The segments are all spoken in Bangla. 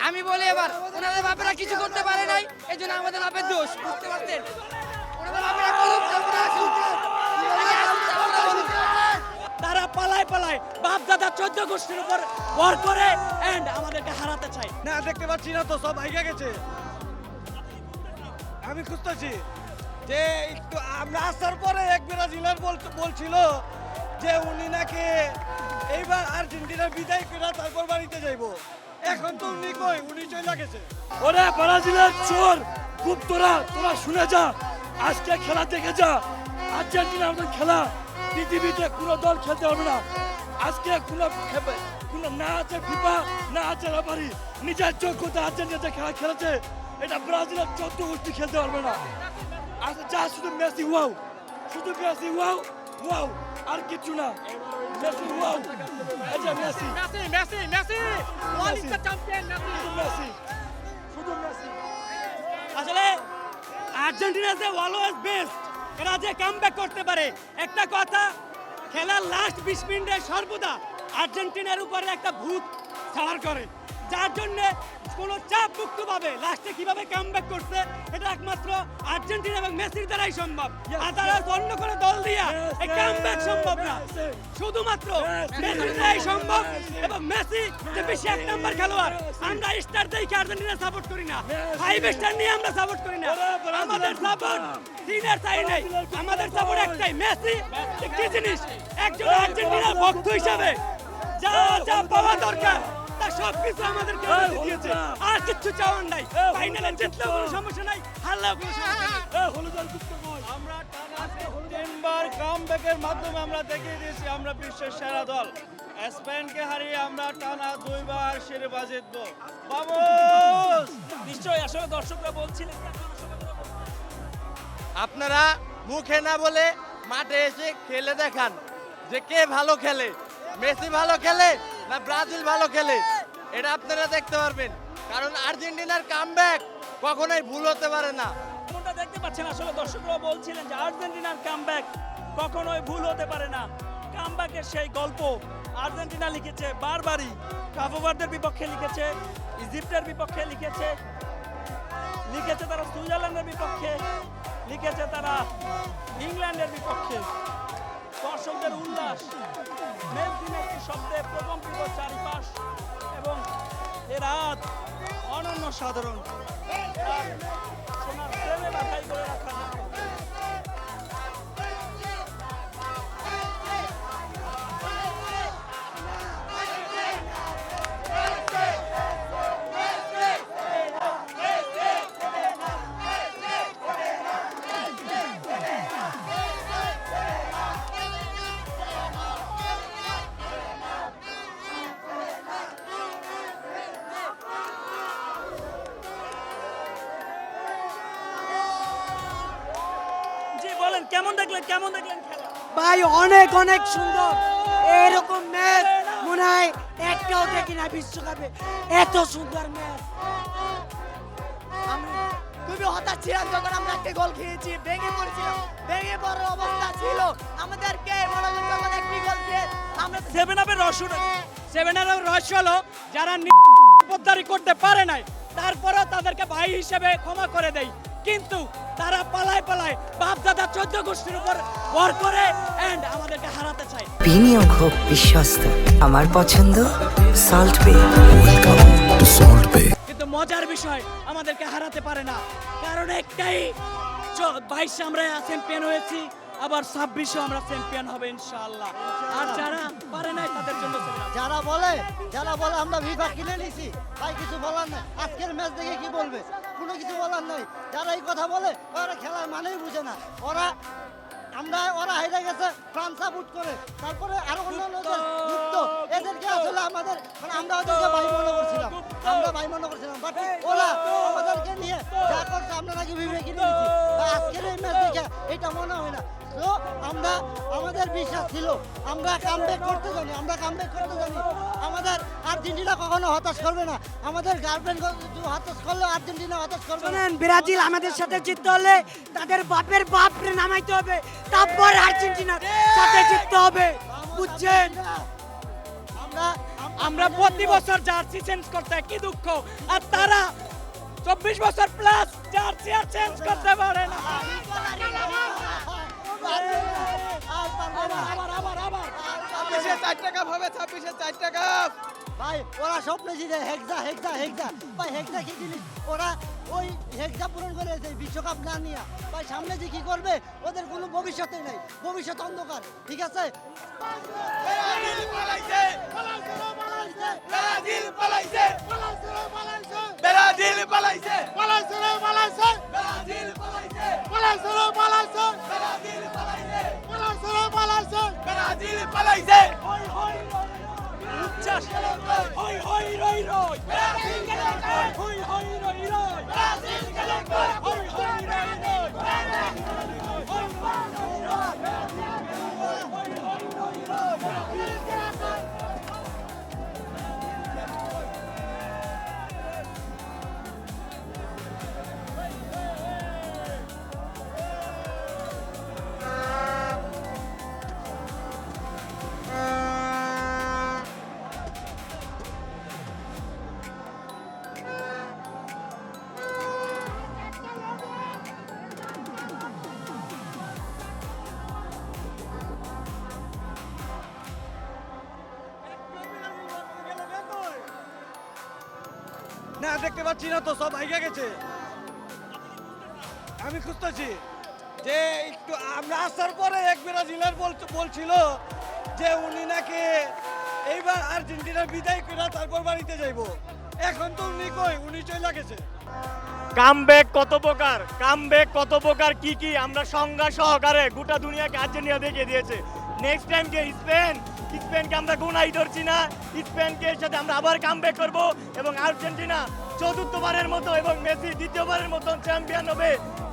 আমি বলি এবার ওনাদের বাপেরা কিছু করতে পারে নাই, এই জন্য আমাদের বাপের দোষ, বুঝতে পারছেন? ওনাদের বাপেরা করুক, তারপরে আসুক। তারা পালায় পালায় বাপ দাদা 14 গোষ্ঠীর উপর ভর করে এন্ড আমাদেরকে হারাতে চায়। না দেখতে পাচ্ছি না তো, সব হাইগা গেছে। আমি খুঁজতেছি যে একটু আমরা আসার পরে এক ব্রাজিলার বলছিল যে উনি নাকি এইবার আর্জেন্টিনার বিদায় করে তারপর বাড়িতে যাইবো। এখন তো উনি কই, উনি চলে গেছে। ওরে ব্রাজিলের চোর, খুব তোরা শুনে যা, আজকে খেলা দেখে যা। আর্জেন্টিনার মতো খেলা পৃথিবীতে কোনো দল খেলতে পারবে না। আজকে কোনো না আছে ফিফা, না আছে রেফারি, নিজের যোগ্যতা আর্জেন্টিনা যে খেলা খেলেছে এটা ব্রাজিলের 14 গোষ্ঠী খেলতে পারবে না। আচ্ছা যা, শুধু মেসি ওয়াও, শুধু মেসি ওয়াও ওয়াও, আর কিছু না। মেসি ওয়াও, আচ্ছা Messi Messi Messi Messi world is the champion Messi Messi, শুধু মেসি। আসলে আর্জেন্টিনা যে অলওয়েজ বেস্ট, এরা যে কামব্যাক করতে পারে। একটা কথা, খেলার লাস্ট 20 মিনিটে সর্বদা আর্জেন্টিনার উপরে একটা ভূত ছাড় করে, যার জন্য কোনো চাপ মুক্ত ভাবে লাস্টে কিভাবে কামব্যাক করছে এটা একমাত্র আর্জেন্টিনা এবং মেসির দ্বারাই সম্ভব। আদারওয়াইজ অন্য কোনো দল দিয়া এই কামব্যাক সম্ভব না, শুধুমাত্র মেসির দ্বারাই সম্ভব। এবং মেসি যে বেশি এক নাম্বার খেলোয়াড়, আমরা স্টার দেখে আর্জেন্টিনা সাপোর্ট করি না, 5 স্টার নিয়ে আমরা সাপোর্ট করি না। আমাদের সাপোর্ট তিনের চাই নাই, আমাদের সাপোর্ট একটাই, মেসি। কি জিনিস, একজন আর্জেন্টিনার ভক্ত হিসাবে যা যা পাওয়া দরকার তা সবকিছু আমাদেরকে দিয়েছে, আর কিচ্ছু চাওয়ার নাই। ফাইনালে জিতলেও কোনো সমস্যা নাই, হারলেও কোনো সমস্যা নাই। আমরা টানা 3বার কামব্যাকের মাধ্যমে আমরা দেখিয়ে দিয়েছি আমরা বিশ্বের সেরা দল। স্পেনকে হারিয়ে আমরা টানা 2বার শিরোপা জিতবো। বাবুস নিশ্চয়ই, আসলে দর্শকরা বলছিলেন আপনারা মুখে না বলে মাঠে এসে খেলে দেখান যে কে ভালো খেলে, মেসি ভালো খেলে না ব্রাজিল ভালো খেলে, এটা আপনারা দেখতে পারবেন। কারণ আর্জেন্টিনার কামব্যাক কখনোই ভুল হতে পারে না। যেমনটা দেখতে পাচ্ছেন, আসলে দর্শকরা বলছিলেন যে আর্জেন্টিনার কামব্যাক কখনোই ভুল হতে পারে না। কামব্যাকের সেই গল্প আর্জেন্টিনা লিখেছে বারবারই, কাবোভার্দের বিপক্ষে লিখেছে, ইজিপ্টের বিপক্ষে লিখেছে, তারা সুইজারল্যান্ডের বিপক্ষে লিখেছে, তারা ইংল্যান্ডের বিপক্ষে। দর্শকদের উল্লাস, মেসি মেসি শব্দে প্রকম্পিত চারিপাশ, এবং এ রাত অনন্য সাধারণ। সোনার প্রেমে বাধাই করে রাখা কেমন দেখলেন খেলা? ভাই অনেক অনেক সুন্দর, এরকম ম্যাচ মনে হয় একটাও দেখি না বিশ্বকাপে, এত সুন্দর ম্যাচ। আমি খুবই হতাশ ছিলাম যখন আমরা একটা গোল খেয়েছি, ভেঙে পড়েছিলাম, ভেঙে পড়ার অবস্থা ছিল আমাদেরকে। মনে হয় যখন একটি গোল খেয়ে আমরা 7 আপের রহস্য হলো যারা পদ্মারি করতে পারে নাই, তারপরেও তাদেরকে ভাই হিসেবে ক্ষমা করে দেয়, কিন্তু তারা পালায় পালায় বাপ দাদা 14 গোষ্ঠীর উপর ভর করে এন্ড আমাদেরকে হারাতে চায়। বিনিয়োগ হোক বিশ্বস্ত, আমার পছন্দ সল্ট বে। কিন্তু মজার বিষয় আমাদেরকে হারাতে পারে না, কারণ একটাই, 22 আমরা চ্যাম্পিয়ন হয়েছি, আবার 26 আমরা চ্যাম্পিয়ন হবে ইনশাআল্লাহ। আর যারা পারে নাই তাদের জন্য যারা বলে আমরা ফিফা কিনে নিছি, ভাই কিছু বলার নাই। আজকের ম্যাচ দেখে কি বলবে, কোনো কিছু বলার নাই। যারা এই কথা বলে ওরা খেলার মানেই বুঝে না। ওরা হেরে গেছে ফ্রান্স সাপোর্ট করে, তারপরে আরো অন্যান্য এদেরকে আসলে আমাদের মানে আমরা ওদেরকে ভাই মনে করছিলাম, বাট ওরা আমাদেরকে নিয়ে যা করছে আমরা নাকি ফিফা কিনে নিছি। আজকের এই ম্যাচ দেখে এটা মনে হয় না। তো আমাদের বিশ্বাস ছিল আমরা কামব্যাক করতে জানি, আমাদের আর্জেন্টিনা কখনো হতাশ করবে না। আমাদের গার্লফ্রেন্ড হতাশ করলে আর্জেন্টিনা হতাশ করবে না। ব্রাজিল আমাদের সাথে জিততে হলে তাদের বাপের বাপরে নামাইতে হবে, তারপর আর্জেন্টিনার সাথে জিততে হবে, বুঝছেন? আমরা আমরা প্রতি বছর জার্সি চেঞ্জ করতে হয়, কি দুঃখ। আর তারা 24 বছর প্লাস জার্সি আর চেঞ্জ করতে পারে না। আবার 4টা কাপ হবে, 4টা কাপ। ভাই ওরা স্বপ্নে জিতে হেক্সা হেক্সা হেক্সা ভাই হেক্সা কি জিনিস, ওরা ওই হেক্সা পূরণ করেছে বিশ্বকাপ না নিয়ে। ভাই সামনে যে কি করবে ওদের কোনো ভবিষ্যৎই নেই, ভবিষ্যৎ অন্ধকার, ঠিক আছে। ব্রাজিল পালাইছে, ব্রাজিল পালাইছে, ব্রাজিল পালাইছে, ব্রাজিল পালাইছে, ব্রাজিল পালাইছে। উচ্ছ্বাস হই হই রই রই, ব্রাজিল গেলে কই, হই হই রই রই, ব্রাজিল গেলে কই, হই হই রই রই, ব্রাজিল গেলে কই, হই হই রই রই, হই হই রই রই, ব্রাজিল গেলে কই। না দেখতে পাচ্ছি না তো, সব ভাইগা গেছে। আমি খুঁজতেছি যে একটু আমরা আসার পরে এক ব্রাজিলার বলছিল যে উনি নাকি এইবার আর্জেন্টিনার বিদায় করে তারপর বাড়িতে যাইব। এখন তো উনি কই, উনি চলে গেছে। কামব্যাক কত প্রকার, কামব্যাক কত প্রকার, কি কি আমরা সংজ্ঞা সহকারে গোটা দুনিয়াকে আর্জেন্টিনা দেখিয়ে দিয়েছে। নেক্সট টাইম কে স্পেন, স্পেনকে আমরা গুনাই ধরছি না, স্পেনকে সাথে আমরা আবার কামব্যাক করব এবং আর্জেন্টিনা চতুর্থবারের মতো এবং মেসি দ্বিতীয়বারের মতো চ্যাম্পিয়ন হবে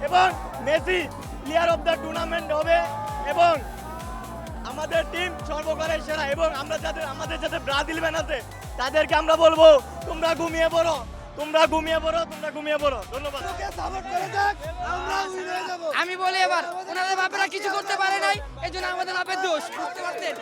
এবং Messi player of the tournament হবে এবং আমাদের টিম সর্বকালের সেরা। এবং আমরা আমাদের যাতে ব্রাজিল ম্যান আছে তাদেরকে আমরা বলবো তোমরা ঘুমিয়ে পড়ো, তোমরা ঘুমিয়ে পড়ো, তোমরা ঘুমিয়ে পড়ো। ধন্যবাদ। আমি বলি এবার ওনাদের বাপেরা কিছু করতে পারে নাই, এই জন্য আমাদের বাপের দোষ, বুঝতে পারছেন?